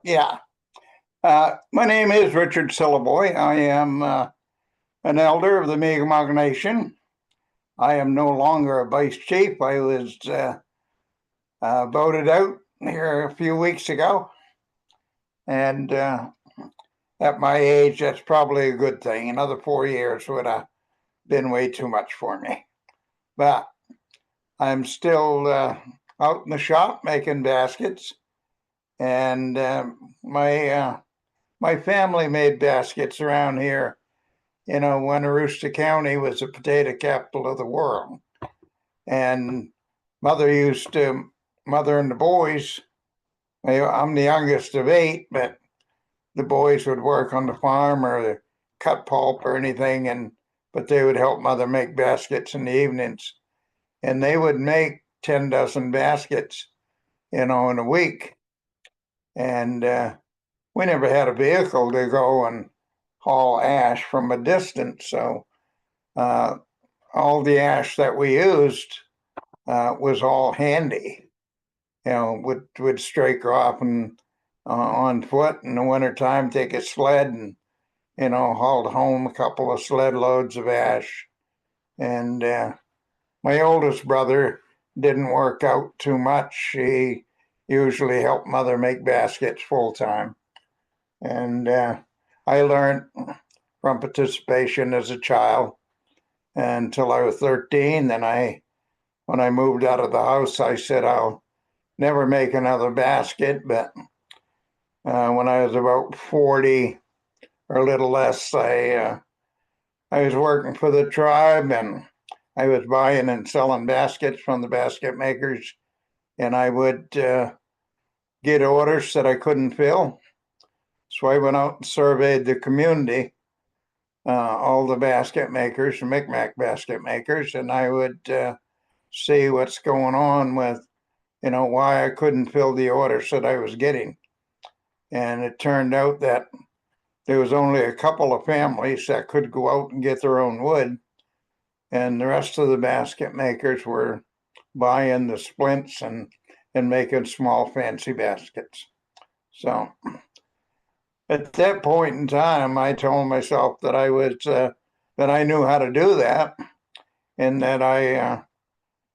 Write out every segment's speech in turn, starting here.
Yeah. My name is Richard Syllaboy. I am an elder of the Mi'kmaq Nation. I am no longer a vice chief. I was voted out here a few weeks ago. And at my age, that's probably a good thing. Another 4 years would have been way too much for me. But I'm still out in the shop making baskets. And my family made baskets around here. When Aroostook County was the potato capital of the world. And mother used to, mother and the boys, I'm the youngest of eight, but the boys would work on the farm or cut pulp or anything, but they would help mother make baskets in the evenings. And they would make 10 dozen baskets, in a week. And we never had a vehicle to go and haul ash from a distance. So uh, all the ash that we used was all handy. Would strike off and on foot in the wintertime, take a sled and, hauled home a couple of sled loads of ash. And my oldest brother didn't work out too much. He usually helped mother make baskets full time. And I learned from participation as a child until I was 13. Then when I moved out of the house, I said I'll never make another basket. But when I was about 40 or a little less, I was working for the tribe and I was buying and selling baskets from the basket makers. And I would get orders that I couldn't fill. So I went out and surveyed the community, all the basket makers, Micmac basket makers, and I would see what's going on with, why I couldn't fill the orders that I was getting. And it turned out that there was only a couple of families that could go out and get their own wood, and the rest of the basket makers were buying the splints and making small fancy baskets. So at that point in time, I told myself that that I knew how to do that, and that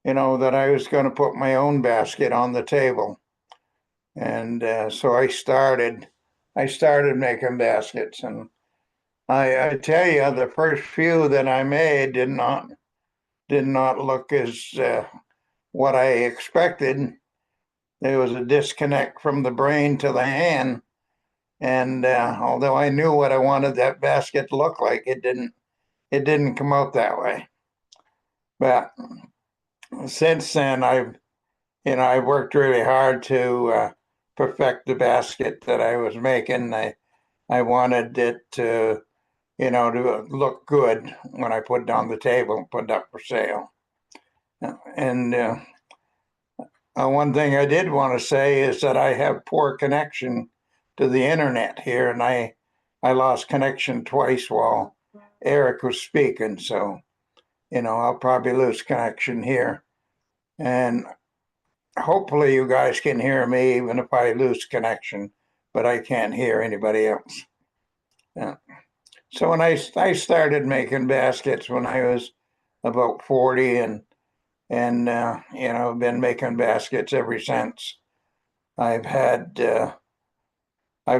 that I was going to put my own basket on the table. And so I started making baskets, and I tell you, the first few that I made did not look as what I expected. There was a disconnect from the brain to the hand, and although I knew what I wanted that basket to look like, it didn't come out that way. But since then, I've worked really hard to perfect the basket that I was making. I wanted it to look good when I put it on the table and put it up for sale. And one thing I did want to say is that I have poor connection to the internet here, and I lost connection twice while Eric was speaking. So, I'll probably lose connection here. And hopefully you guys can hear me even if I lose connection, but I can't hear anybody else. Yeah. So when I started making baskets when I was about 40, and I've been making baskets ever since. I've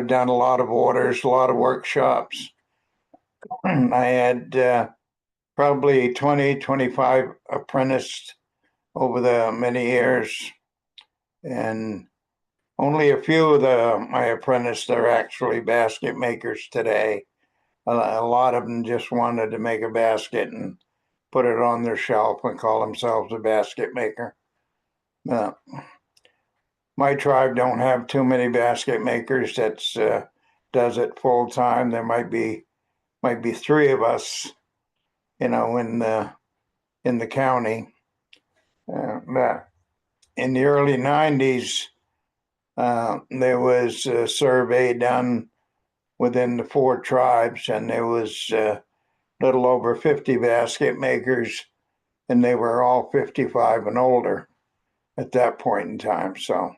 done a lot of orders, a lot of workshops. I had probably 20, 25 apprenticed over the many years, and only a few of my apprentices are actually basket makers today. A lot of them just wanted to make a basket and put it on their shelf and call themselves a basket maker. Uh, my tribe don't have too many basket makers that does it full time. There might be three of us, in the county. But in the early '90s, there was a survey done within the four tribes, and there was a little over 50 basket makers, and they were all 55 and older at that point in time. So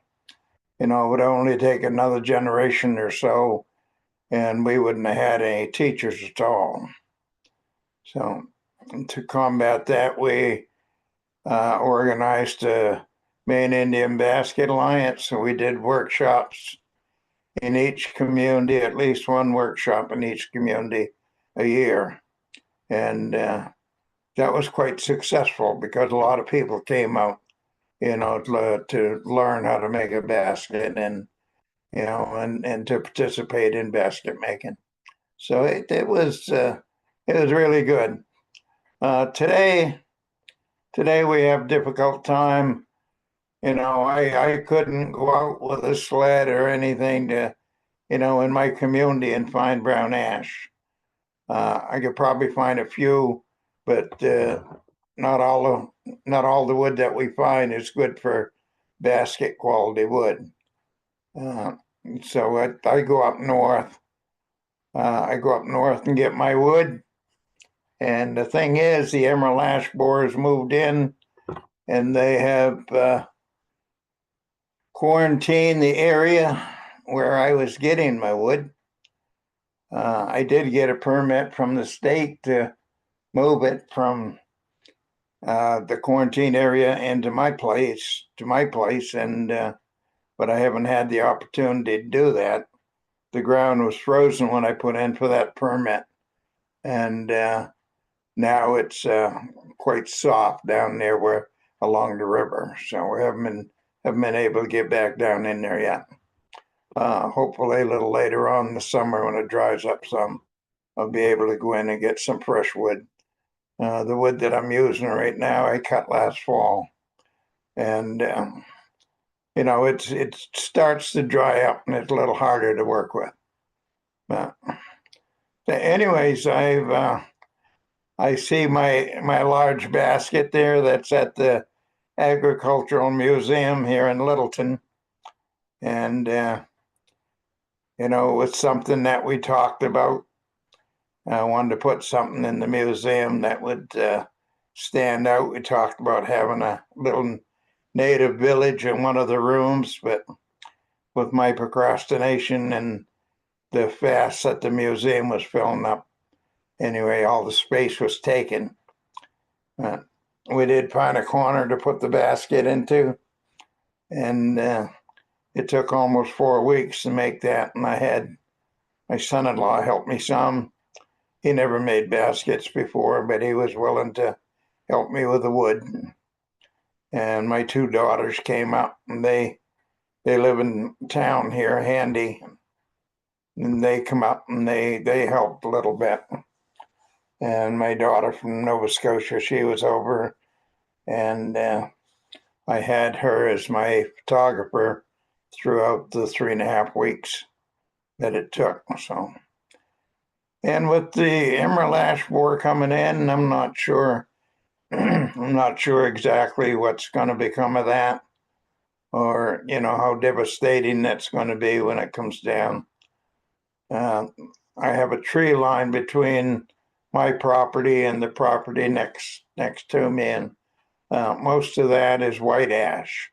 it would only take another generation or so, and we wouldn't have had any teachers at all. So to combat that, we organized a Maine Indian Basket Alliance. So we did workshops in each community, at least one workshop in each community a year. And that was quite successful because a lot of people came out, to learn how to make a basket and, and to participate in basket making. So it was really good. Today we have difficult time. I couldn't go out with a sled or anything to, in my community and find brown ash. I could probably find a few, but not all the wood that we find is good for basket quality wood. So I go up north. I go up north and get my wood. And the thing is, the emerald ash borers moved in, and they have quarantined the area where I was getting my wood. I did get a permit from the state to move it from the quarantine area into my place, and but I haven't had the opportunity to do that. The ground was frozen when I put in for that permit, and now it's quite soft down there where along the river. So we haven't been able to get back down in there yet. Hopefully a little later on in the summer when it dries up some, I'll be able to go in and get some fresh wood. The wood that I'm using right now, I cut last fall, and it starts to dry up and it's a little harder to work with. But anyways, I see my large basket there that's at the Agricultural Museum here in Littleton, and it was something that we talked about. I wanted to put something in the museum that would stand out. We talked about having a little native village in one of the rooms, but with my procrastination and the fast that the museum was filling up, anyway, all the space was taken. We did find a corner to put the basket into, and it took almost 4 weeks to make that. And I had my son-in-law help me some. He never made baskets before, but he was willing to help me with the wood. And my 2 daughters came up, and they live in town here, handy. And they come up and they helped a little bit. And my daughter from Nova Scotia, she was over, and I had her as my photographer throughout the 3.5 weeks that it took. So, and with the emerald ash borer coming in, I'm not sure. I'm not sure exactly what's going to become of that, or how devastating that's going to be when it comes down. I have a tree line between my property and the property next to me, and most of that is white ash.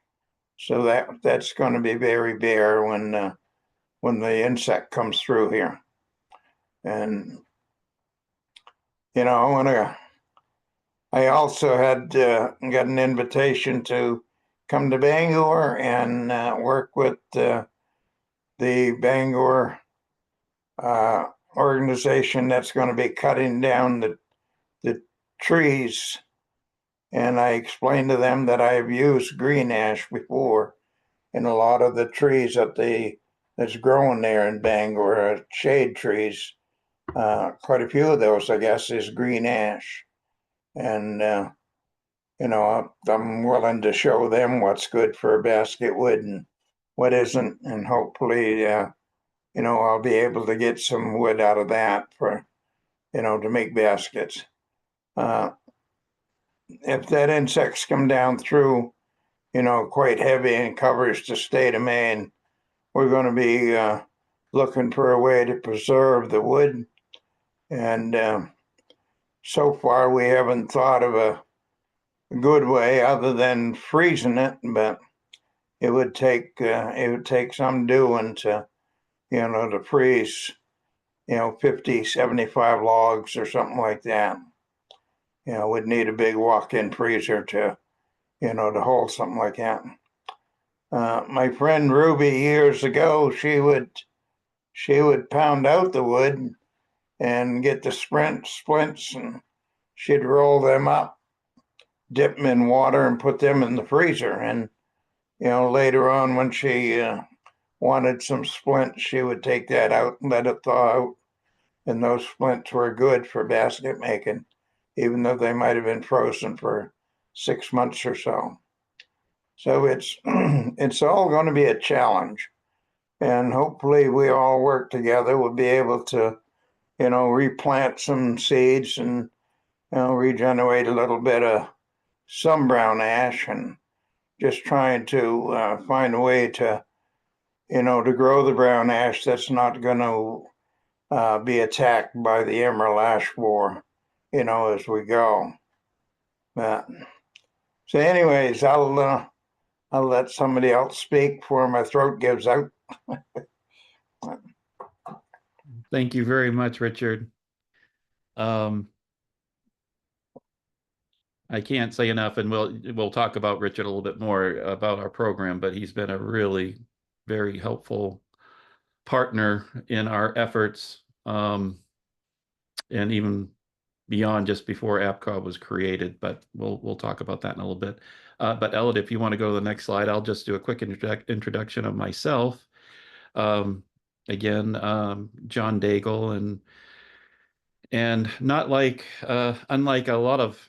So that's going to be very bare when the insect comes through here. And when I also had got an invitation to come to Bangor and work with the Bangor organization that's going to be cutting down the trees. And I explained to them that I have used green ash before in a lot of the trees that's growing there in Bangor, shade trees. Quite a few of those, I guess, is green ash. And, I'm willing to show them what's good for basket wood and what isn't. And hopefully, I'll be able to get some wood out of that for, to make baskets. If that insects come down through, quite heavy and covers the state of Maine, we're going to be looking for a way to preserve the wood. And so far, we haven't thought of a good way other than freezing it. But, it would take some doing to, to freeze, 50, 75 logs or something like that. We'd need a big walk-in freezer to hold something like that. My friend Ruby years ago, she would pound out the wood and get the splints, and she'd roll them up, dip them in water, and put them in the freezer. And later on, when she wanted some splints, she would take that out and let it thaw out. And those splints were good for basket making, even though they might have been frozen for 6 months or so. So it's it's all going to be a challenge, and hopefully we all work together. We'll be able to, replant some seeds and regenerate a little bit of some brown ash, and just trying to find a way to grow the brown ash that's not going to be attacked by the emerald ash borer, as we go. But, so, anyways, I'll let somebody else speak before my throat gives out. Thank you very much, Richard. I can't say enough, and we'll talk about Richard a little bit more about our program, but he's been a really very helpful partner in our efforts, and even beyond just before APCAW was created. But we'll talk about that in a little bit. But Elliot, if you want to go to the next slide, I'll just do a quick introduction of myself. Again, John Daigle, and not like unlike a lot of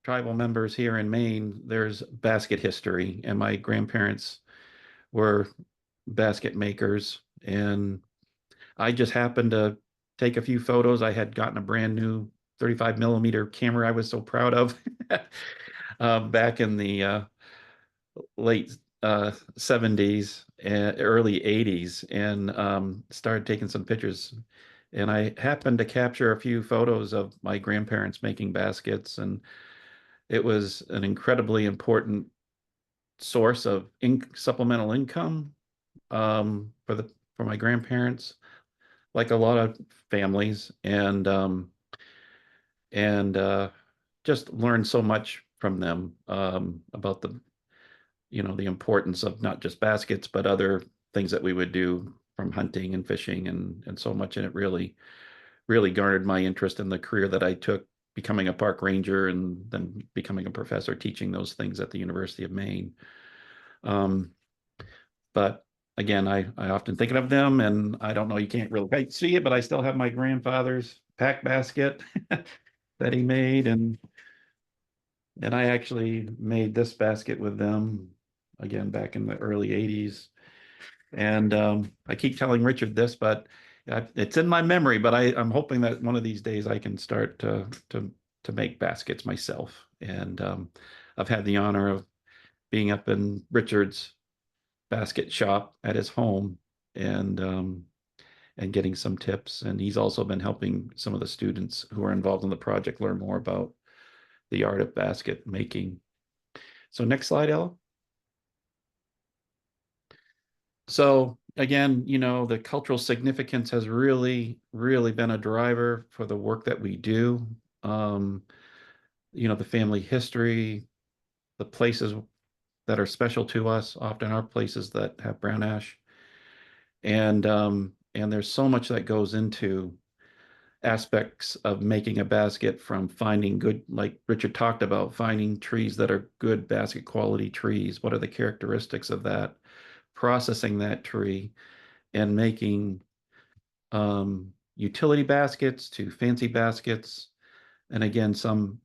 tribal members here in Maine, there's basket history, and my grandparents were basket makers, and I just happened to take a few photos. I had gotten a brand new 35 millimeter camera I was so proud of back in the late 70s and early 80s, and started taking some pictures. And I happened to capture a few photos of my grandparents making baskets, and it was an incredibly important source of supplemental income for my grandparents, like a lot of families, and just learned so much from them about the importance of not just baskets, but other things that we would do, from hunting and fishing and so much. And it really garnered my interest in the career that I took, becoming a park ranger and then becoming a professor teaching those things at the University of Maine. But again, I often think of them, and I don't know, you can't really quite see it, but I still have my grandfather's pack basket that he made, and I actually made this basket with them again back in the early 80s. And I keep telling Richard this, but it's in my memory, but I'm hoping that one of these days I can start to make baskets myself. And I've had the honor of being up in Richard's basket shop at his home, and getting some tips. And he's also been helping some of the students who are involved in the project learn more about the art of basket making. So next slide, Ella. So again, the cultural significance has really, really been a driver for the work that we do. The family history, the places that are special to us often are places that have brown ash. And there's so much that goes into aspects of making a basket, from finding good, like Richard talked about, finding trees that are good basket quality trees. What are the characteristics of that? Processing that tree and making utility baskets to fancy baskets. And again, some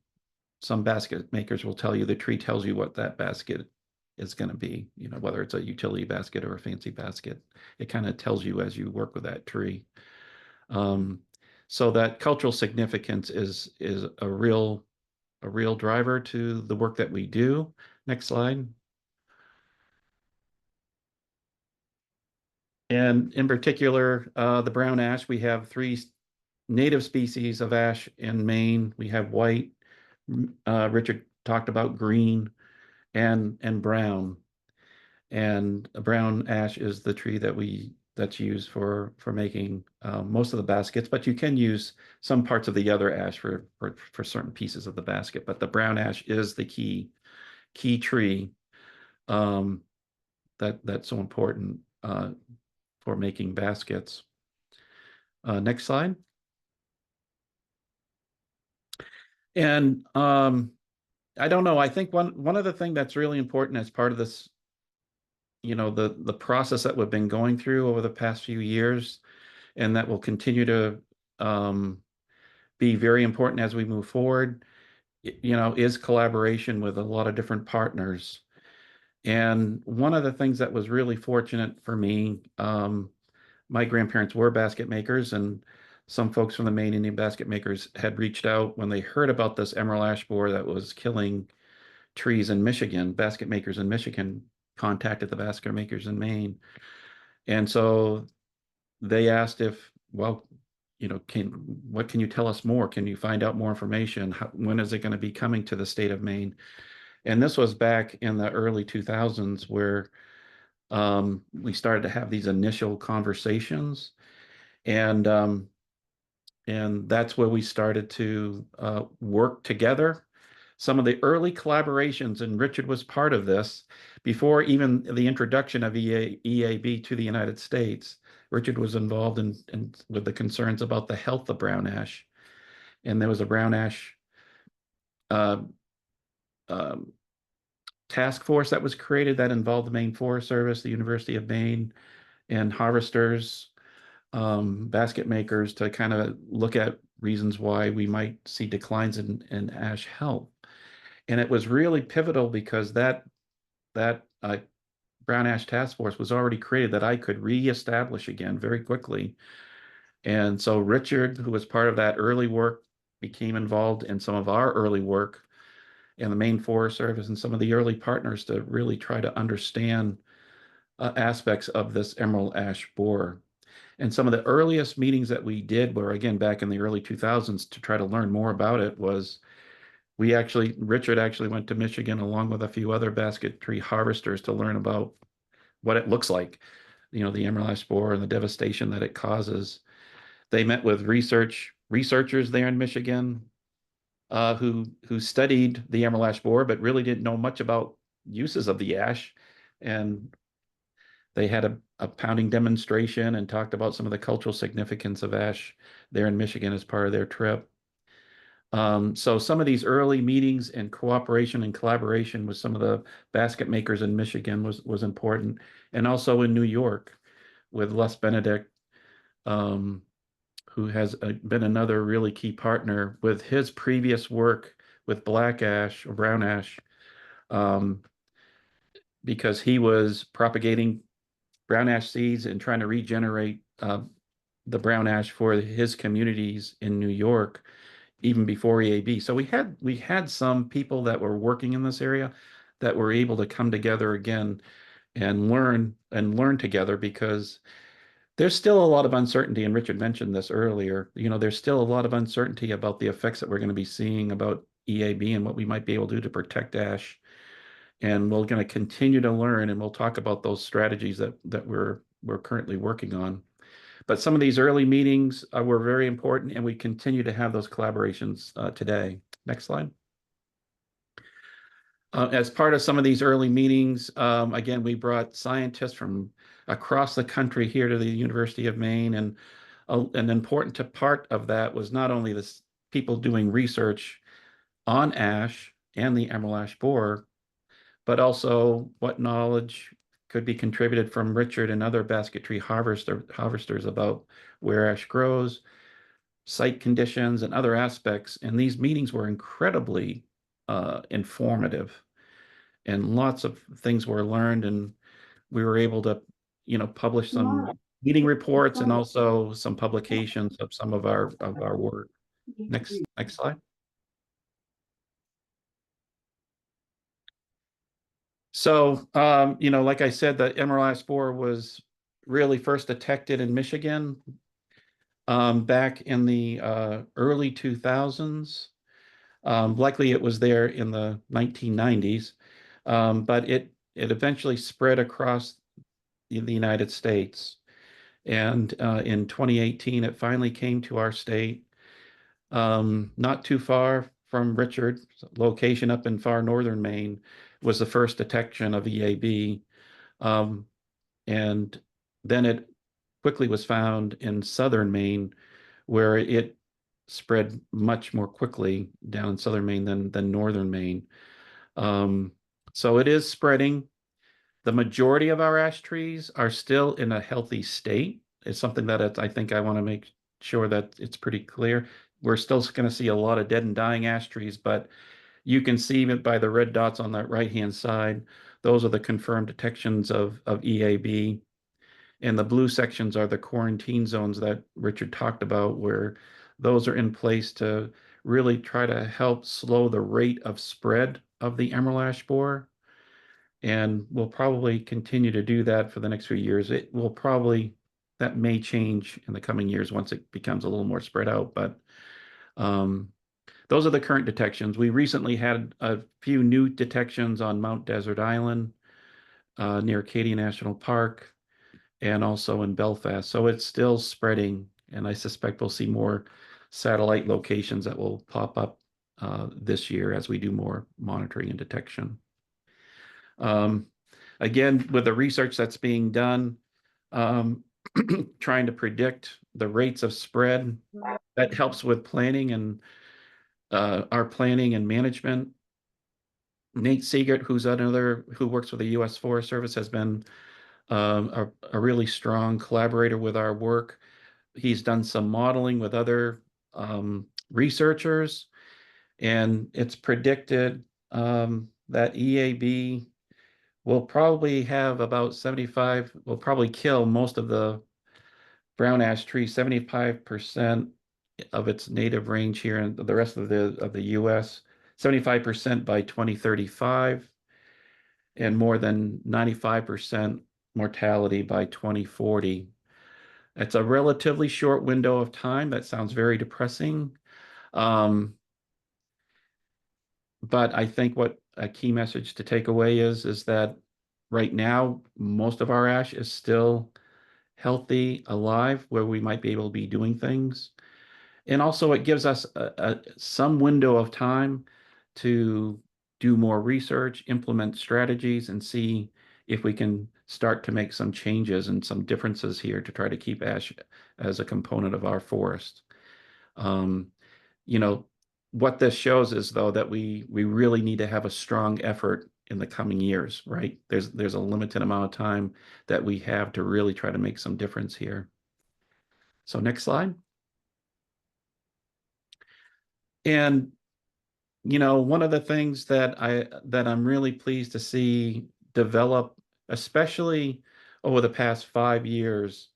basket makers will tell you the tree tells you what that basket is going to be, whether it's a utility basket or a fancy basket. It kind of tells you as you work with that tree. So that cultural significance is a real driver to the work that we do. Next slide. And in particular, the brown ash, we have 3 native species of ash in Maine. We have white, Richard talked about green, and brown. And a brown ash is the tree that's used for making most of the baskets, but you can use some parts of the other ash for certain pieces of the basket. But the brown ash is the key tree um, that's so important for making baskets. Next slide. And I don't know. I think one of the things that's really important as part of this, the process that we've been going through over the past few years, and that will continue to be very important as we move forward, is collaboration with a lot of different partners. And one of the things that was really fortunate for me, my grandparents were basket makers, and some folks from the Maine Indian basket makers had reached out when they heard about this emerald ash borer that was killing trees in Michigan. Basket makers in Michigan contacted the basket makers in Maine. And so they asked if, well, what can you tell us more? Can you find out more information? When is it going to be coming to the state of Maine? And this was back in the early 2000s where we started to have these initial conversations. And that's where we started to work together. Some of the early collaborations, and Richard was part of this, before even the introduction of EAB to the United States. Richard was involved with the concerns about the health of brown ash. And there was a brown ash uh, um, task force that was created that involved the Maine Forest Service, the University of Maine, and harvesters, basket makers, to kind of look at reasons why we might see declines in ash health. And it was really pivotal because that brown ash task force was already created that I could reestablish again very quickly. And so Richard, who was part of that early work, became involved in some of our early work and the Maine Forest Service and some of the early partners to really try to understand aspects of this emerald ash borer. And some of the earliest meetings that we did were, again, back in the early 2000s to try to learn more about it was Richard actually went to Michigan along with a few other basket tree harvesters to learn about what it looks like, the emerald ash borer and the devastation that it causes. They met with researchers there in Michigan who studied the emerald ash borer, but really didn't know much about uses of the ash. And they had a pounding demonstration and talked about some of the cultural significance of ash there in Michigan as part of their trip. So some of these early meetings and cooperation and collaboration with some of the basket makers in Michigan was important, and also in New York with Les Benedict, who has been another really key partner with his previous work with black ash or brown ash, um, because he was propagating brown ash seeds and trying to regenerate the brown ash for his communities in New York even before EAB. So we had some people that were working in this area that were able to come together again and learn together, because there's still a lot of uncertainty, and Richard mentioned this earlier. There's still a lot of uncertainty about the effects that we're going to be seeing about EAB and what we might be able to do to protect ash. And we're going to continue to learn, and we'll talk about those strategies that we're currently working on. But some of these early meetings were very important, and we continue to have those collaborations today. Next slide. As part of some of these early meetings, again, we brought scientists from across the country here to the University of Maine, and an important part of that was not only the people doing research on ash and the emerald ash borer, but also what knowledge could be contributed from Richard and other basket tree harvesters about where ash grows, site conditions, and other aspects. And these meetings were incredibly informative, and lots of things were learned, and we were able to, publish some meeting reports and also some publications of some of our work. Next slide. So, like I said, the emerald ash borer was really first detected in Michigan back in the early 2000s. Likely it was there in the 1990s, but it eventually spread across the United States. And in 2018, it finally came to our state, not too far from Richard's location up in far northern Maine was the first detection of EAB. Um, and then it quickly was found in southern Maine, where it spread much more quickly down in southern Maine than northern Maine. Um, so it is spreading. The majority of our ash trees are still in a healthy state. It's something that I think I want to make sure that it's pretty clear. We're still going to see a lot of dead and dying ash trees, but you can see it by the red dots on that right-hand side. Those are the confirmed detections of EAB. And the blue sections are the quarantine zones that Richard talked about, where those are in place to really try to help slow the rate of spread of the emerald ash borer. And we'll probably continue to do that for the next few years. It will probably, that may change in the coming years once it becomes a little more spread out. But those are the current detections. We recently had a few new detections on Mount Desert Island near Acadia National Park and also in Belfast. So it's still spreading, and I suspect we'll see more satellite locations that will pop up this year as we do more monitoring and detection. Again, with the research that's being done, trying to predict the rates of spread, that helps with planning and our planning and management. Nate Siegert, who's another who works with the U.S. Forest Service, has been a really strong collaborator with our work. He's done some modeling with other researchers, and it's predicted that EAB will probably have about 75, will probably kill most of the brown ash trees, 75% of its native range here in the rest of the US, 75% by 2035, and more than 95% mortality by 2040. It's a relatively short window of time. That sounds very depressing. But I think what a key message to take away is that right now, most of our ash is still healthy, alive, where we might be able to be doing things. And also it gives us some window of time to do more research, implement strategies, and see if we can start to make some changes and some differences here to try to keep ash as a component of our forest. You know, what this shows is, though, that we really need to have a strong effort in the coming years, right? There's a limited amount of time that we have to really try to make some difference here. So next slide. And one of the things that I'm really pleased to see develop, especially over the past 5 years,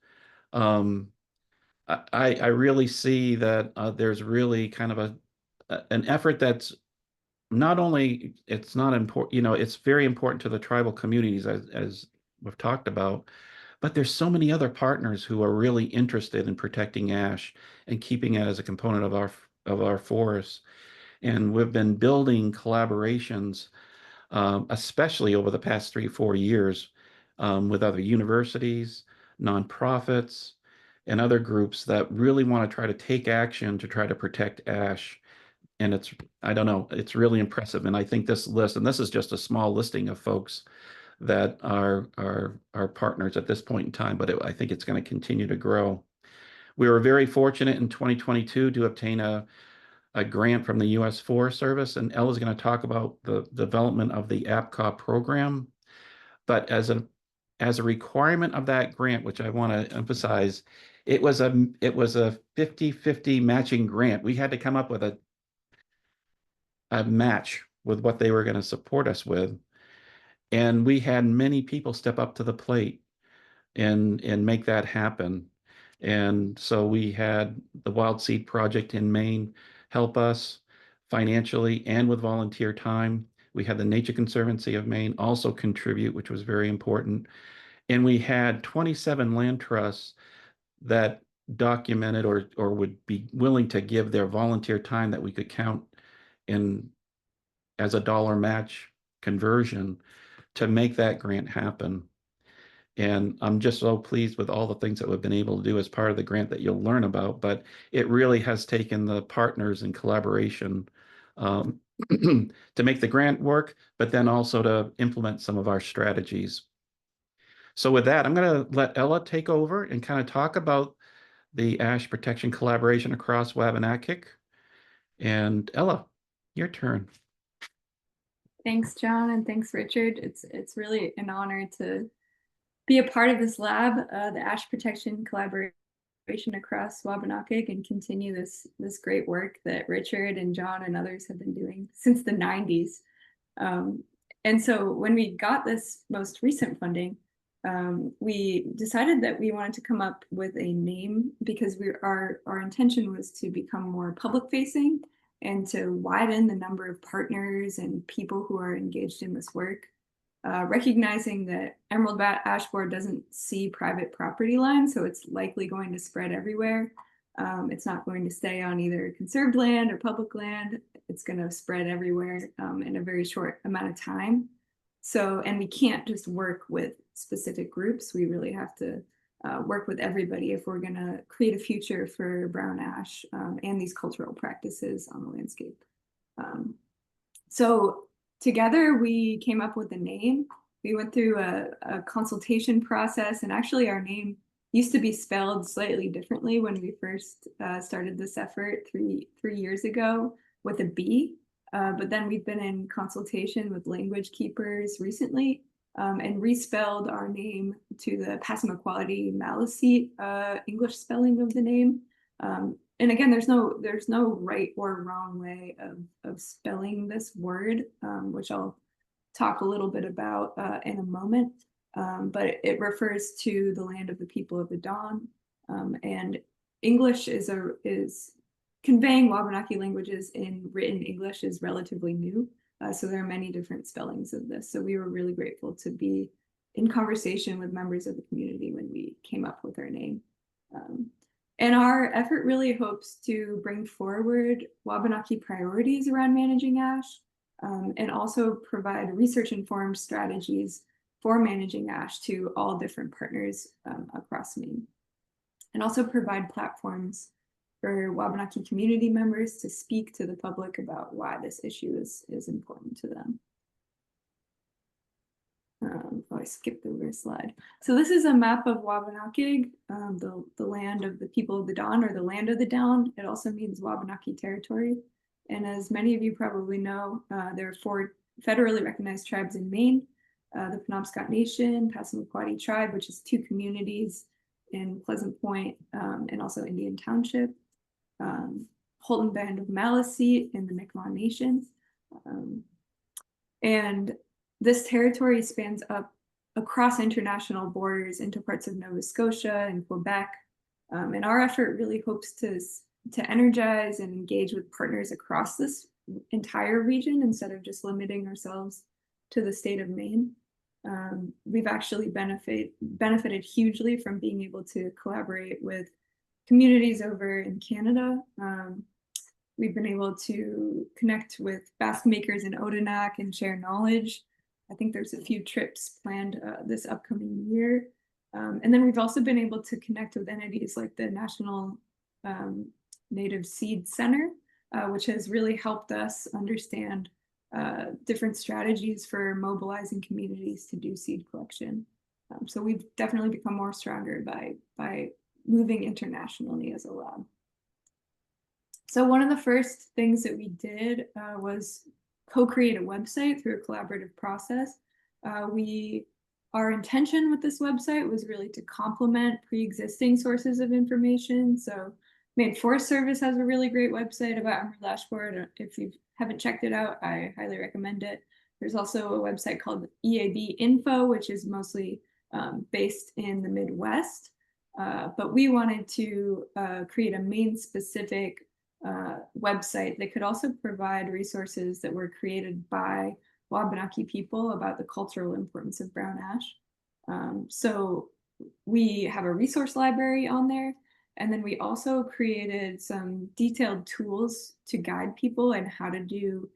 I really see that there's really kind of an effort that's not only, it's not important, it's very important to the tribal communities as we've talked about, but there's so many other partners who are really interested in protecting ash and keeping it as a component of our forests. And we've been building collaborations, especially over the past 3 or 4 years, with other universities, nonprofits, and other groups that really want to try to take action to try to protect ash. And I don't know, it's really impressive. And I think this list, and this is just a small listing of folks that are partners at this point in time, but I think it's going to continue to grow. We were very fortunate in 2022 to obtain a grant from the U.S. Forest Service, and Ella's going to talk about the development of the APCAW program. But as a requirement of that grant, which I want to emphasize, it was a 50-50 matching grant. We had to come up with a match with what they were going to support us with. And we had many people step up to the plate and make that happen. And so we had the Wild Seed Project in Maine help us financially and with volunteer time. We had the Nature Conservancy of Maine also contribute, which was very important. And we had 27 land trusts that documented or would be willing to give their volunteer time that we could count in as a dollar match conversion to make that grant happen. And I'm just so pleased with all the things that we've been able to do as part of the grant that you'll learn about. But it really has taken the partners in collaboration um, to make the grant work, but then also to implement some of our strategies. So with that, I'm going to let Ella take over and kind of talk about the ash protection collaboration across Wabanakik. And Ella, your turn. Thanks, John, and thanks, Richard. It's really an honor to be a part of this lab, the ash protection collaboration across Wabanakik, and continue this great work that Richard and John and others have been doing since the 90s. And so when we got this most recent funding, we decided that we wanted to come up with a name because our intention was to become more public facing and to widen the number of partners and people who are engaged in this work, recognizing that emerald ash borer doesn't see private property lines, so it's likely going to spread everywhere. It's not going to stay on either conserved land or public land. It's going to spread everywhere in a very short amount of time. So, and we can't just work with specific groups. We really have to work with everybody if we're going to create a future for brown ash and these cultural practices on the landscape. So together we came up with a name. We went through a consultation process, and actually our name used to be spelled slightly differently when we first started this effort three years ago with a B. But then we've been in consultation with language keepers recently and respelled our name to the Passamaquoddy Maliseet English spelling of the name. And again, there's no right or wrong way of spelling this word, which I'll talk a little bit about in a moment. But it refers to the land of the people of the dawn, and English is conveying Wabanaki languages in written English is relatively new. So there are many different spellings of this. So we were really grateful to be in conversation with members of the community when we came up with our name. And our effort really hopes to bring forward Wabanaki priorities around managing ash, and also provide research-informed strategies for managing ash to all different partners across Maine. And also provide platforms for Wabanaki community members to speak to the public about why this issue is important to them. I skipped over a slide. So this is a map of Wabanakik, the land of the people of the dawn, or the land of the down. It also means Wabanaki territory. And as many of you probably know, there are 4 federally recognized tribes in Maine: the Penobscot Nation, Passamaquoddy tribe, which is 2 communities in Pleasant Point, and also Indian Township, Holton Band of Maliseet, and the Mi'kmaq Nation. And this territory spans up across international borders into parts of Nova Scotia and Quebec. And our effort really hopes to energize and engage with partners across this entire region instead of just limiting ourselves to the state of Maine. We've actually benefited hugely from being able to collaborate with communities over in Canada. We've been able to connect with basket makers in Odanak and share knowledge. I think there's a few trips planned this upcoming year. And then we've also been able to connect with entities like the National Native Seed Center, which has really helped us understand different strategies for mobilizing communities to do seed collection. So we've definitely become more stronger by moving internationally as a lab. So one of the first things that we did was co-create a website through a collaborative process. Our intention with this website was really to complement pre-existing sources of information. So Maine Forest Service has a really great website about emerald ash borer. If you haven't checked it out, I highly recommend it. There's also a website called EAB Info, which is mostly based in the Midwest. But we wanted to create a Maine-specific website that could also provide resources that were created by Wabanaki people about the cultural importance of brown ash. So we have a resource library on there, and then we also created some detailed tools to guide people in how to do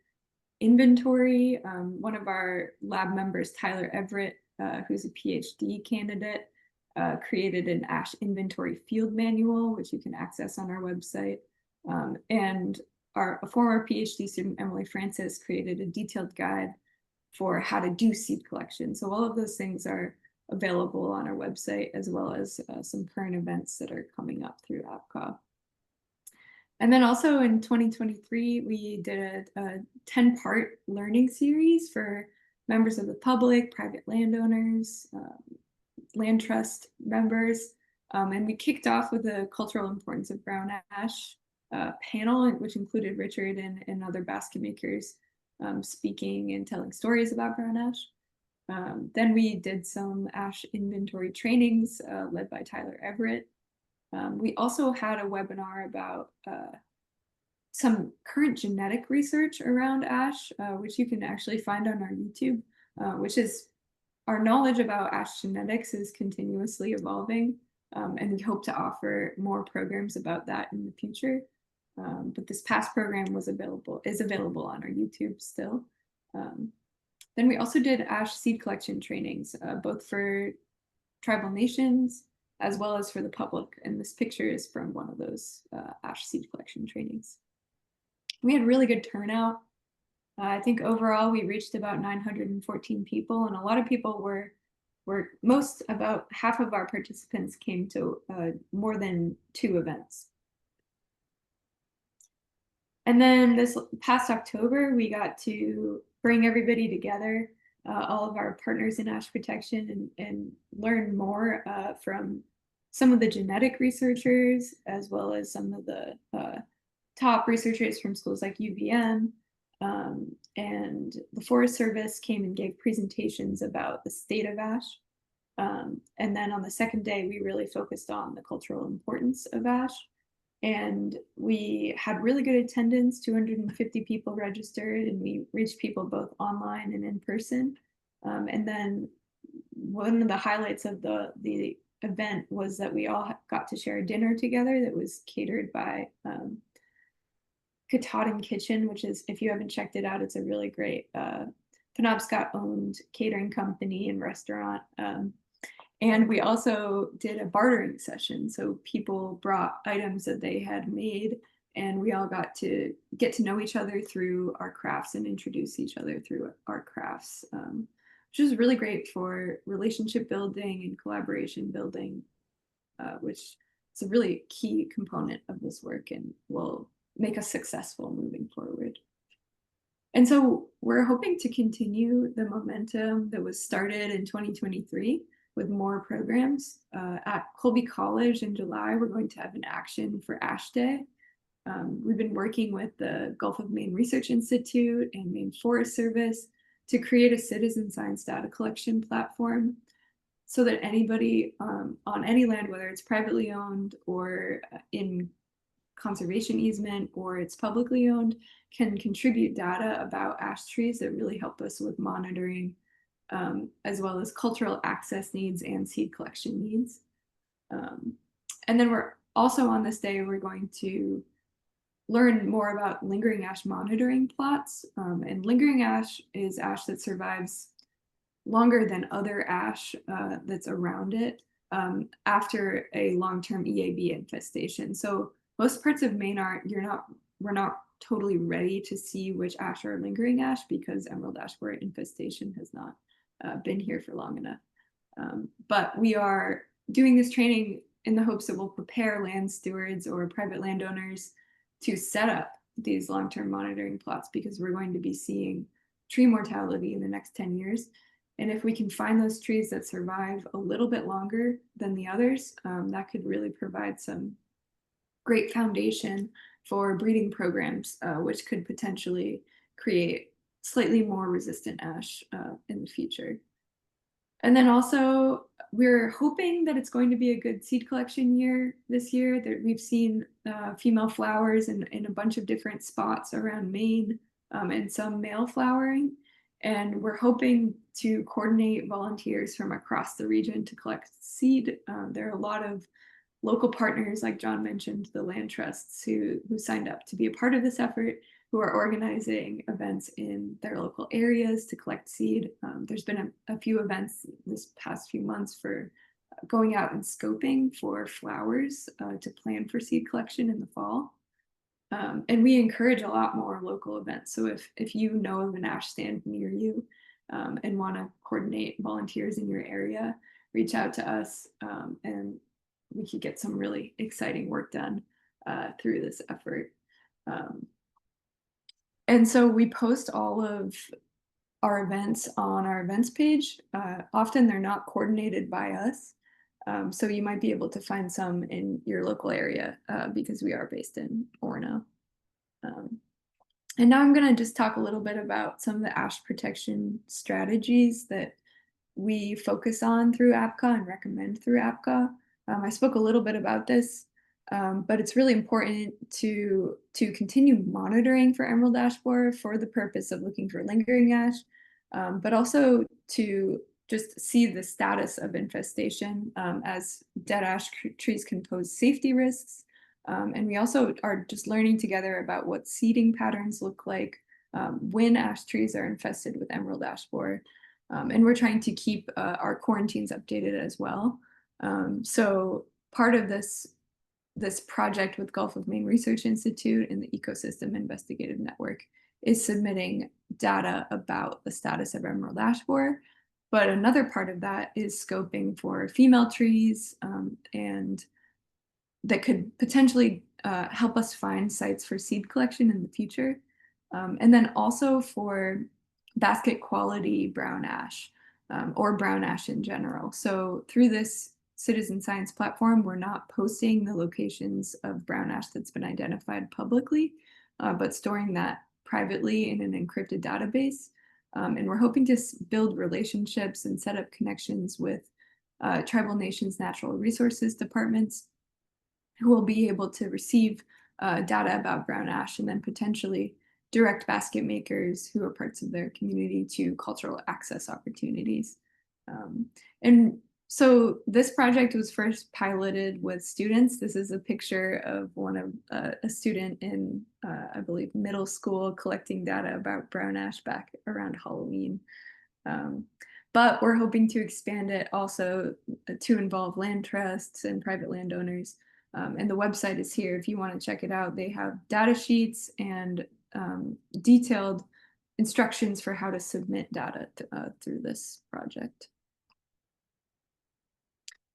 inventory. One of our lab members, Tyler Everett, who's a PhD candidate, created an ash inventory field manual, which you can access on our website. And a former PhD student, Emily Francis, created a detailed guide for how to do seed collection. So all of those things are available on our website, as well as some current events that are coming up through APCAW. And then also in 2023, we did a 10-part learning series for members of the public, private landowners, land trust members. And we kicked off with the cultural importance of brown ash panel, which included Richard and other basket makers speaking and telling stories about brown ash. Then we did some ash inventory trainings led by Tyler Everett. We also had a webinar about some current genetic research around ash, which you can actually find on our YouTube, which is our knowledge about ash genetics is continuously evolving, and we hope to offer more programs about that in the future. But this past program is available on our YouTube still. Then we also did ash seed collection trainings, both for tribal nations as well as for the public. And this picture is from one of those ash seed collection trainings. We had really good turnout. I think overall we reached about 914 people, and a lot of people about half of our participants came to more than 2 events. And then this past October, we got to bring everybody together, all of our partners in ash protection, and learn more from some of the genetic researchers, as well as some of the top researchers from schools like UVM. And the Forest Service came and gave presentations about the state of ash. And then on the second day, we really focused on the cultural importance of ash. And we had really good attendance, 250 people registered, and we reached people both online and in person. And then one of the highlights of the event was that we all got to share a dinner together that was catered by Katahdin Kitchen, which is, if you haven't checked it out, it's a really great Penobscot-owned catering company and restaurant. And we also did a bartering session. So people brought items that they had made, and we all got to get to know each other through our crafts and introduce each other through our crafts, which is really great for relationship building and collaboration building, which is a really key component of this work and will make us successful moving forward. And so we're hoping to continue the momentum that was started in 2023 with more programs. At Colby College in July, we're going to have an action for Ash Day. We've been working with the Gulf of Maine Research Institute and Maine Forest Service to create a citizen science data collection platform so that anybody on any land, whether it's privately owned or in conservation easement or it's publicly owned, can contribute data about ash trees that really help us with monitoring, as well as cultural access needs and seed collection needs. And then we're also on this day, we're going to learn more about lingering ash monitoring plots. And lingering ash is ash that survives longer than other ash that's around it after a long-term EAB infestation. So most parts of Maine we're not totally ready to see which ash are lingering ash because emerald ash borer infestation has not been here for long enough. But we are doing this training in the hopes that we'll prepare land stewards or private landowners to set up these long-term monitoring plots, because we're going to be seeing tree mortality in the next 10 years. And if we can find those trees that survive a little bit longer than the others, that could really provide some great foundation for breeding programs, which could potentially create slightly more resistant ash in the future. And then also, we're hoping that it's going to be a good seed collection year this year. That we've seen female flowers in a bunch of different spots around Maine, and some male flowering. And we're hoping to coordinate volunteers from across the region to collect seed. There are a lot of local partners, like John mentioned, the land trusts who signed up to be a part of this effort. who are organizing events in their local areas to collect seed. There's been a few events this past few months for going out and scoping for flowers to plan for seed collection in the fall. And we encourage a lot more local events. So if you know of an ash stand near you and want to coordinate volunteers in your area, reach out to us and we could get some really exciting work done through this effort. And so we post all of our events on our events page. Often they're not coordinated by us. So you might be able to find some in your local area because we are based in Orono. And now I'm going to just talk a little bit about some of the ash protection strategies that we focus on through APCAW and recommend through APCAW. I spoke a little bit about this, but it's really important to continue monitoring for emerald ash borer for the purpose of looking for lingering ash, but also to just see the status of infestation as dead ash trees can pose safety risks. And we also are just learning together about what seeding patterns look like when ash trees are infested with emerald ash borer. And we're trying to keep our quarantines updated as well. So part of this project with Gulf of Maine Research Institute and the Ecosystem Investigative Network is submitting data about the status of emerald ash borer. But another part of that is scoping for female trees and that could potentially help us find sites for seed collection in the future. And then also for basket quality brown ash or brown ash in general. So through this citizen science platform, we're not posting the locations of brown ash that's been identified publicly, but storing that privately in an encrypted database. And we're hoping to build relationships and set up connections with tribal nations' natural resources departments who will be able to receive data about brown ash and then potentially direct basket makers who are parts of their community to cultural access opportunities. And so this project was first piloted with students. This is a picture of a student in, I believe, middle school collecting data about brown ash back around Halloween. But we're hoping to expand it also to involve land trusts and private landowners. And the website is here if you want to check it out. They have data sheets and detailed instructions for how to submit data through this project.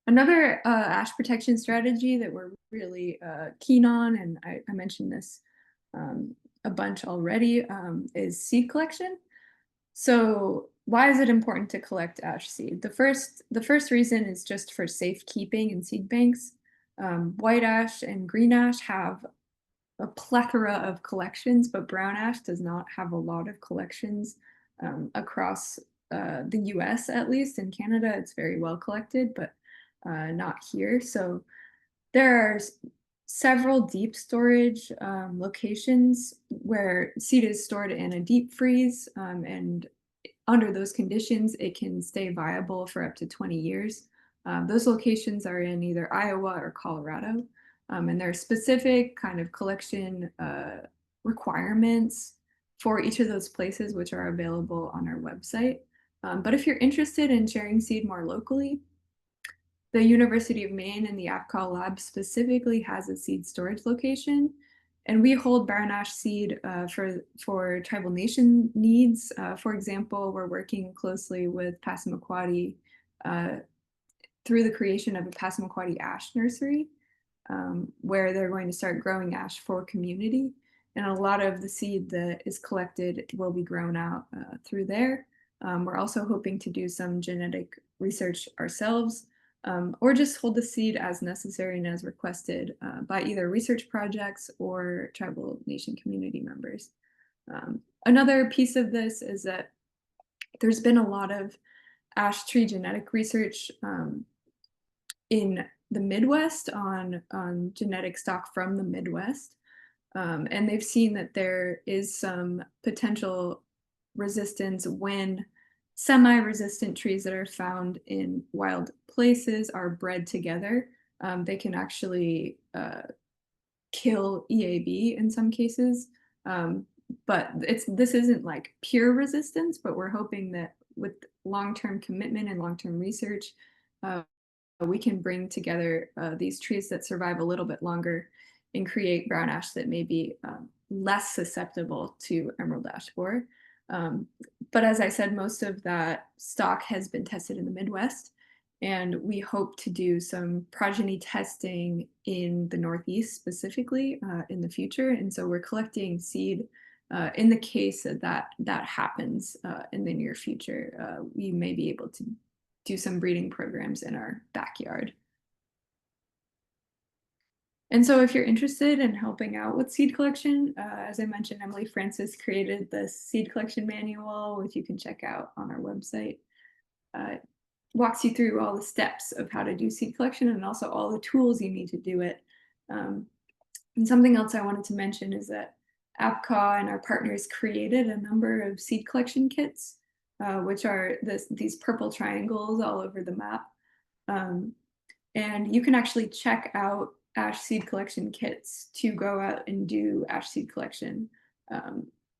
Another ash protection strategy that we're really keen on, and I mentioned this a bunch already, is seed collection. So why is it important to collect ash seed? The first reason is just for safekeeping in seed banks. White ash and green ash have a plethora of collections, but brown ash does not have a lot of collections across the US, at least. In Canada, it's very well collected, but not here. So there are several deep storage locations where seed is stored in a deep freeze, and under those conditions, it can stay viable for up to 20 years. Those locations are in either Iowa or Colorado, and there are specific kind of collection requirements for each of those places, which are available on our website. But if you're interested in sharing seed more locally, the University of Maine and the APCAW lab specifically has a seed storage location, and we hold brown ash seed for tribal nation needs. For example, we're working closely with Passamaquoddy through the creation of a Passamaquoddy ash nursery, where they're going to start growing ash for community. And a lot of the seed that is collected will be grown out through there. We're also hoping to do some genetic research ourselves, or just hold the seed as necessary and as requested by either research projects or tribal nation community members. Another piece of this is that there's been a lot of ash tree genetic research in the Midwest on genetic stock from the Midwest. And they've seen that there is some potential resistance when semi-resistant trees that are found in wild places are bred together. They can actually kill EAB in some cases But this isn't like pure resistance, but we're hoping that with long-term commitment and long-term research, we can bring together these trees that survive a little bit longer and create brown ash that may be less susceptible to emerald ash borer. But as I said, most of that stock has been tested in the Midwest, and we hope to do some progeny testing in the Northeast specifically in the future. And so we're collecting seed in the case that happens in the near future. We may be able to do some breeding programs in our backyard. And so if you're interested in helping out with seed collection, as I mentioned, Emily Francis created the seed collection manual, which you can check out on our website. Walks you through all the steps of how to do seed collection and also all the tools you need to do it. And something else I wanted to mention is that APCAW and our partners created a number of seed collection kits, which are these purple triangles all over the map. And you can actually check out ash seed collection kits to go out and do ash seed collection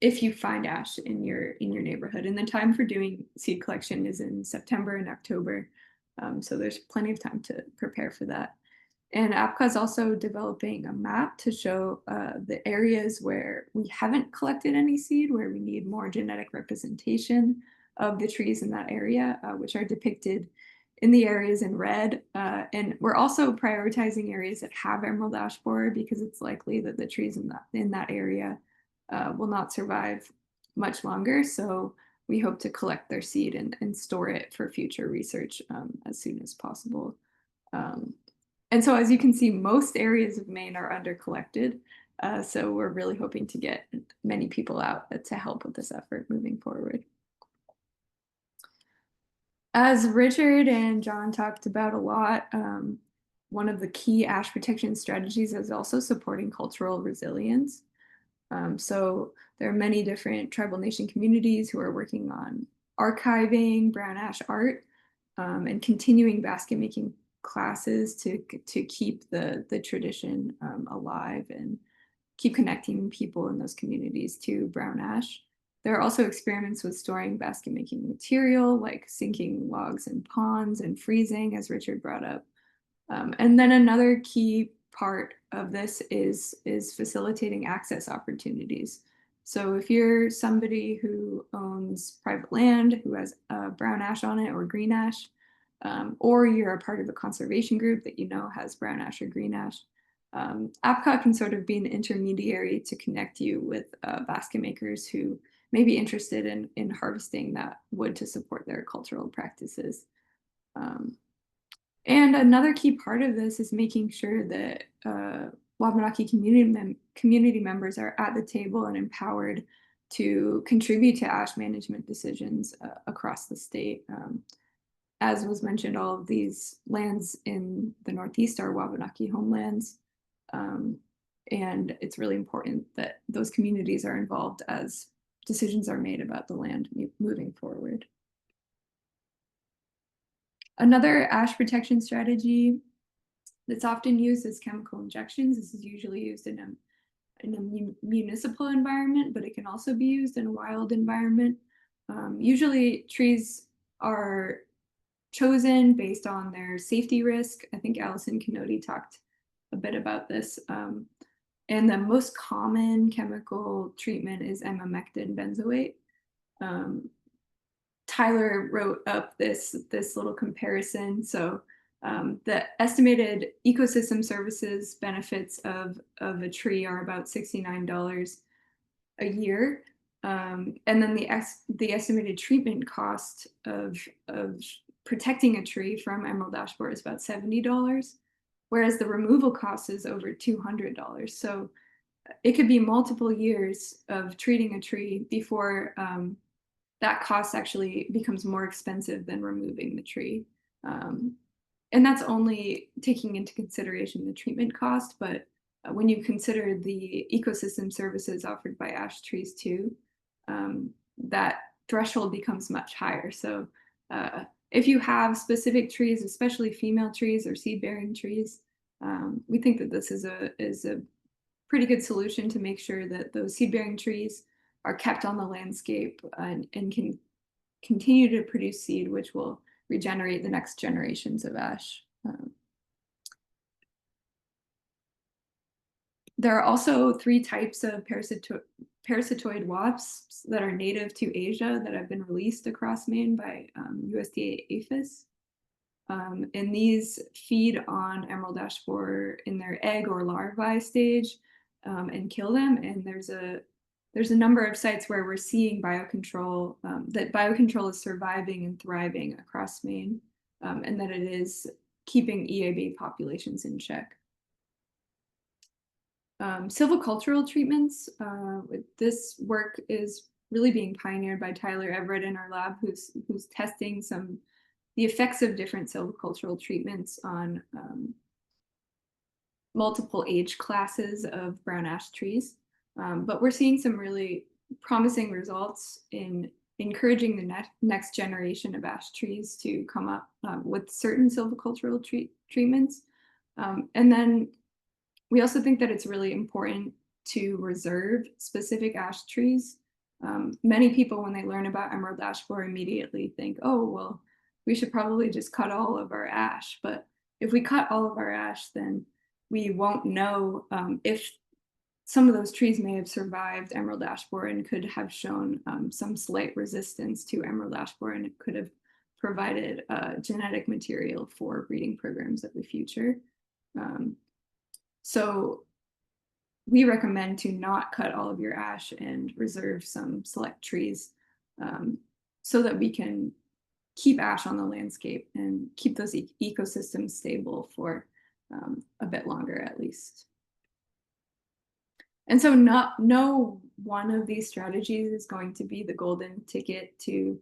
if you find ash in your neighborhood. And the time for doing seed collection is in September and October. So there's plenty of time to prepare for that. And APCAW is also developing a map to show the areas where we haven't collected any seed, where we need more genetic representation of the trees in that area, which are depicted in the areas in red. And we're also prioritizing areas that have emerald ash borer because it's likely that the trees in that area will not survive much longer. So we hope to collect their seed and store it for future research as soon as possible. And so as you can see, most areas of Maine are under collected. So we're really hoping to get many people out to help with this effort moving forward. As Richard and John talked about a lot, one of the key ash protection strategies is also supporting cultural resilience. So there are many different tribal nation communities who are working on archiving brown ash art and continuing basket making classes to keep the tradition alive and keep connecting people in those communities to brown ash. There are also experiments with storing basket making material like sinking logs in ponds and freezing, as Richard brought up. And then another key part of this is facilitating access opportunities. So if you're somebody who owns private land, who has brown ash on it or green ash, or you're a part of a conservation group that you know has brown ash or green ash, APCAW can sort of be an intermediary to connect you with basket makers who may be interested in harvesting that wood to support their cultural practices. And another key part of this is making sure that Wabanaki community members are at the table and empowered to contribute to ash management decisions across the state. As was mentioned, all of these lands in the Northeast are Wabanaki homelands. And it's really important that those communities are involved as decisions are made about the land moving forward. Another ash protection strategy that's often used is chemical injections. This is usually used in a municipal environment, but it can also be used in a wild environment. Usually trees are chosen based on their safety risk. I think Allison Canody talked a bit about this. And the most common chemical treatment is emamectin benzoate. Tyler wrote up this little comparison. So the estimated ecosystem services benefits of a tree are about $69 a year. And then the estimated treatment cost of protecting a tree from emerald ash borer is about $70, whereas the removal cost is over $200. So it could be multiple years of treating a tree before that cost actually becomes more expensive than removing the tree. And that's only taking into consideration the treatment cost, but when you consider the ecosystem services offered by ash trees too, that threshold becomes much higher. So if you have specific trees, especially female trees or seed-bearing trees, we think that this is a pretty good solution to make sure that those seed-bearing trees are kept on the landscape and can continue to produce seed, which will regenerate the next generations of ash. There are also 3 types of parasitoid wasps that are native to Asia that have been released across Maine by USDA APHIS. And these feed on emerald ash borer in their egg or larvae stage and kill them. And there's a number of sites where we're seeing biocontrol, that biocontrol is surviving and thriving across Maine, and that it is keeping EAB populations in check. Silvicultural treatments. This work is really being pioneered by Tyler Everett in our lab, who's testing the effects of different silvicultural treatments on multiple age classes of brown ash trees. But we're seeing some really promising results in encouraging the next generation of ash trees to come up with certain silvicultural treatments. And then we also think that it's really important to reserve specific ash trees. Many people, when they learn about emerald ash borer, immediately think, oh, well, we should probably just cut all of our ash. But if we cut all of our ash, then we won't know if some of those trees may have survived emerald ash borer and could have shown some slight resistance to emerald ash borer, and it could have provided genetic material for breeding programs of the future. So we recommend to not cut all of your ash and reserve some select trees so that we can keep ash on the landscape and keep those ecosystems stable for a bit longer at least. And so no one of these strategies is going to be the golden ticket to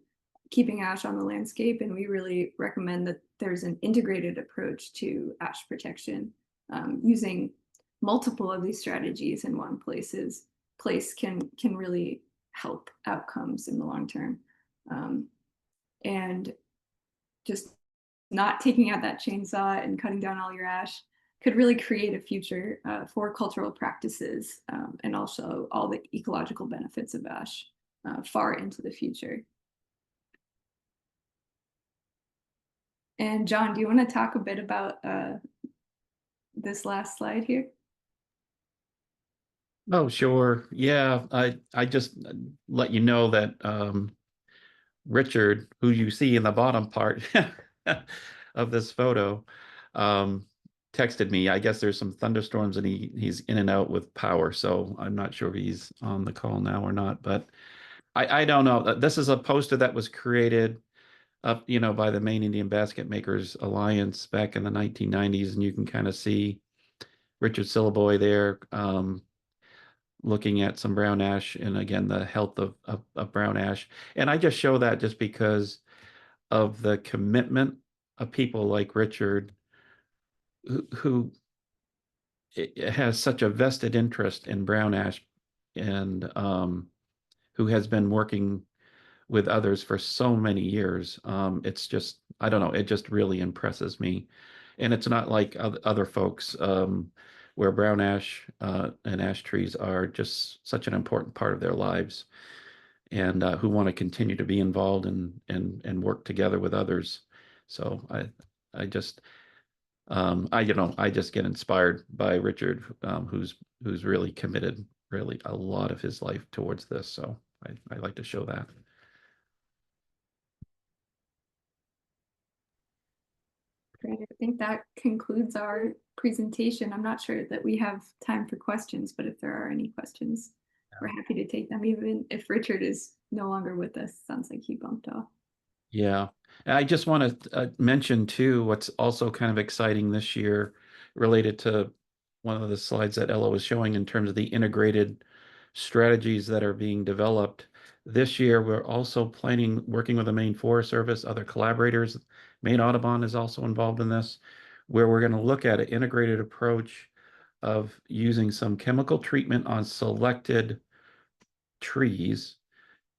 keeping ash on the landscape, and we really recommend that there's an integrated approach to ash protection. Using multiple of these strategies in one place can really help outcomes in the long term. And just not taking out that chainsaw and cutting down all your ash could really create a future for cultural practices and also all the ecological benefits of ash far into the future. And John, do you want to talk a bit about this last slide here? Oh, sure. Yeah, I just let you know that Richard, who you see in the bottom part of this photo, texted me. I guess there's some thunderstorms and he's in and out with power, so I'm not sure if he's on the call now or not, but I don't know. This is a poster that was created up, by the Maine Indian Basket Makers Alliance back in the 1990s, and you can kind of see Richard Syllaboy there looking at some brown ash and again the health of brown ash. And I just show that just because of the commitment of people like Richard who has such a vested interest in brown ash and who has been working with others for so many years. It's just, I don't know, it just really impresses me. And it's not like other folks where brown ash and ash trees are just such an important part of their lives, and who want to continue to be involved and work together with others. So I just get inspired by Richard, who's really committed really a lot of his life towards this. So I like to show that. Great. I think that concludes our presentation. I'm not sure that we have time for questions, but if there are any questions, we're happy to take them, even if Richard is no longer with us. Sounds like he bumped off. Yeah. I just want to mention too, what's also kind of exciting this year related to one of the slides that Ella was showing in terms of the integrated strategies that are being developed. This year, we're also working with the Maine Forest Service, other collaborators. Maine Audubon is also involved in this, where we're going to look at an integrated approach of using some chemical treatment on selected trees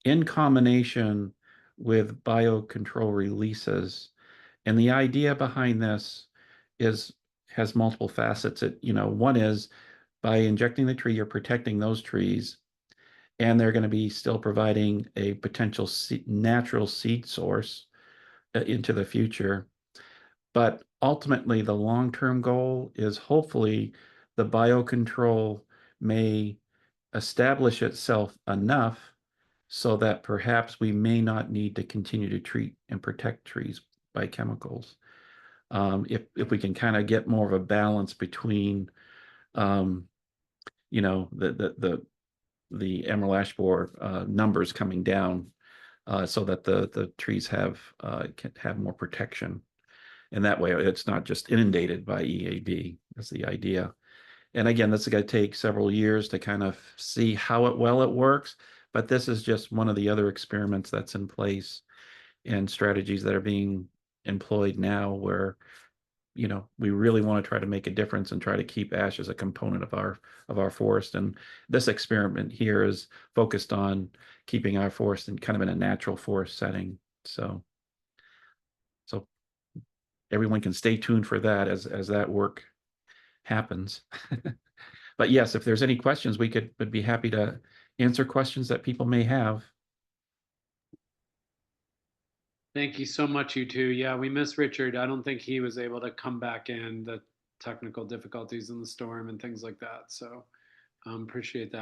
in combination with biocontrol releases. And the idea behind this has multiple facets. One is by injecting the tree, you're protecting those trees. and they're going to be still providing a potential natural seed source into the future. But ultimately, the long-term goal is hopefully the biocontrol may establish itself enough so that perhaps we may not need to continue to treat and protect trees by chemicals. If we can kind of get more of a balance between, you know, the emerald ash borer numbers coming down, so that the trees can have more protection. And that way it's not just inundated by EAB. That's the idea. And again, that's going to take several years to kind of see how well it works. But this is just one of the other experiments that's in place and strategies that are being employed now where, you know, we really want to try to make a difference and try to keep ash as a component of our forest. And this experiment here is focused on keeping our forest in kind of in a natural forest setting. So everyone can stay tuned for that as that work happens. But yes, if there's any questions, would be happy to answer questions that people may have. Thank you so much, you two. Yeah, we miss Richard. I don't think he was able to come back in, the technical difficulties in the storm and things like that. So appreciate that.